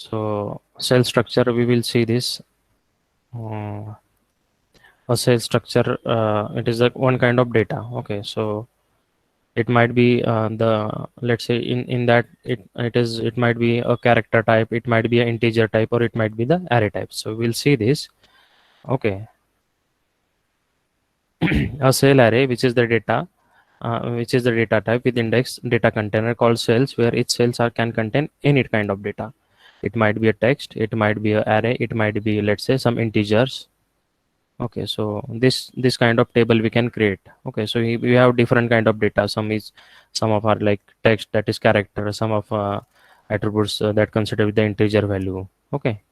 So cell structure, we will see this. A cell structure, it is like one kind of data. Okay, so it might be the, let's say in that it might be a character type, it might be an integer type, or it might be the array type. So we'll see this. Okay. A cell array, which is the data type with index data container called cells, where each cells can contain any kind of data. It might be a text, it might be an array, it might be, let's say, some integers. Okay, so this kind of table we can create. Okay, so we have different kind of data. Some of are like text, that is character, some of attributes that consider with the integer value. Okay,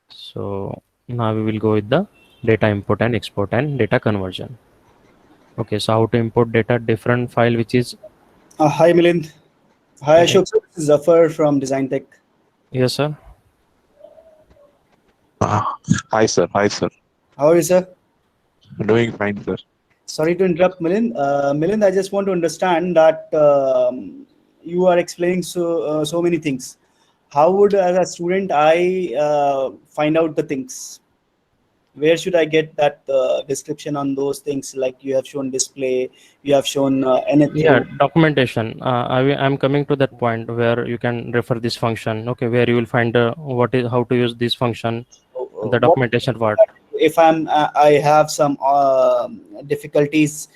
so now we will go with the data import and export and data conversion. Okay, so how to import data, different file which is Hi, Milind. Hi, okay. Ashok. This is Zafar from Design Tech. Yes, sir. Ah, hi, sir. Hi, sir. How are you, sir? Doing fine, sir. Sorry to interrupt, Milind. Milind, I just want to understand that you are explaining so many things. How would, as a student, I find out the things? Where should I get that description on those things? Like you have shown display, you have shown nth Yeah, row. documentation. I'm coming to that point where you can refer this function. Okay, where you will find what is how to use this function, the What documentation part. if I have some difficulties?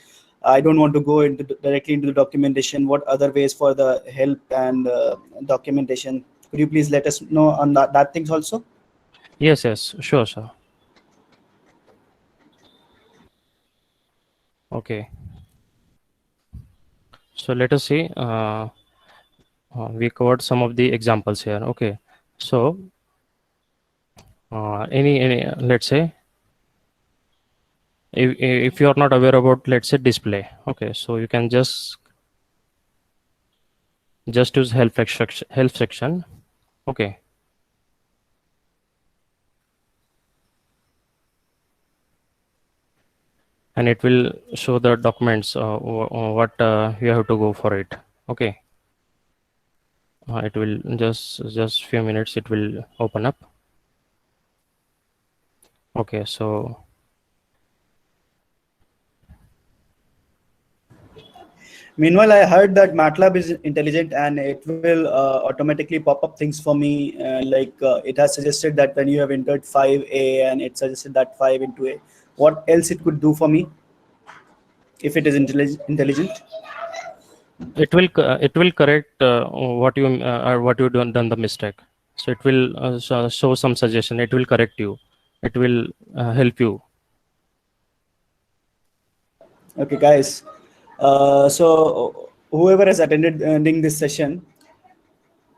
I don't want to go directly into the documentation. What other ways for the help and documentation? Could you please let us know on that things also? Yes, yes, sure, sir. Okay, so let us see. We covered some of the examples here. Okay, so any let's say if you are not aware about, let's say, display. Okay, so you can just use help section. Okay, and it will show the documents what you have to go for it. Okay, it will just few minutes, it will open up. Okay, so Meanwhile, I heard that MATLAB is intelligent and it will automatically pop up things for me. It has suggested that when you have entered 5A and it suggested that 5 into A, what else it could do for me if it is intelligent? it will correct what you done the mistake. So it will show some suggestion, it will correct you, it will help you. Okay, guys. So whoever has attending this session,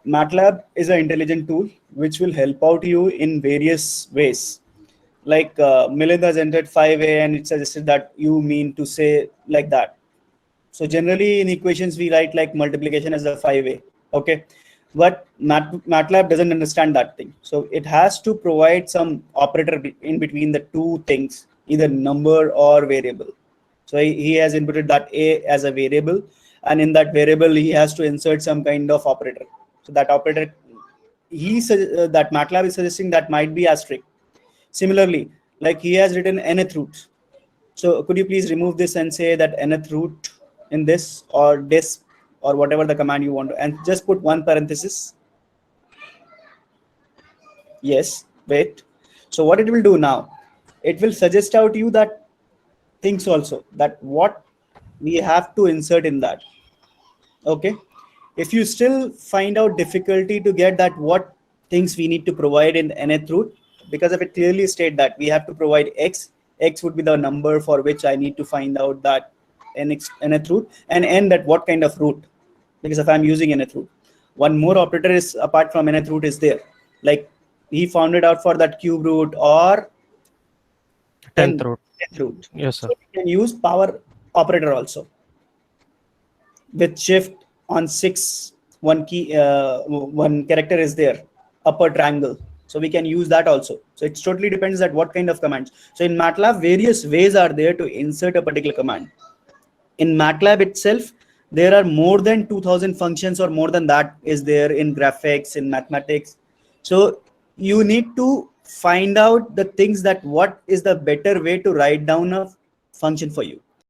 MATLAB is an intelligent tool which will help out you in various ways. Like Milind has entered 5A and it suggested that you mean to say like that. So generally in equations, we write like multiplication as a 5A. Okay. But MATLAB doesn't understand that thing. So it has to provide some operator in between the two things, either number or variable. So he has inputted that A as a variable, and in that variable, he has to insert some kind of operator. So that operator, that MATLAB is suggesting that might be asterisk. Similarly, like he has written nth root. So could you please remove this and say that nth root in this or this or whatever the command you want to, and just put one parenthesis. Yes, wait. So what it will do now, it will suggest out you that things also, that what we have to insert in that. Okay. If you still find out difficulty to get that what things we need to provide in nth root, because of it clearly state that we have to provide x would be the number for which I need to find out that nth root, and n that what kind of root, because if I'm using nth root. One more operator is apart from nth root is there, like he found it out for that cube root or 10th 10th row. root. Yes, sir. So we can use power operator also with shift on 6, one character is there, upper triangle, so we can use that also. So it totally depends that what kind of commands. So in MATLAB, various ways are there to insert a particular command. In MATLAB itself, There are more than 2000 functions or more than that is there in graphics, in mathematics. So you need to find out the things that what is the better way to write down a function for you.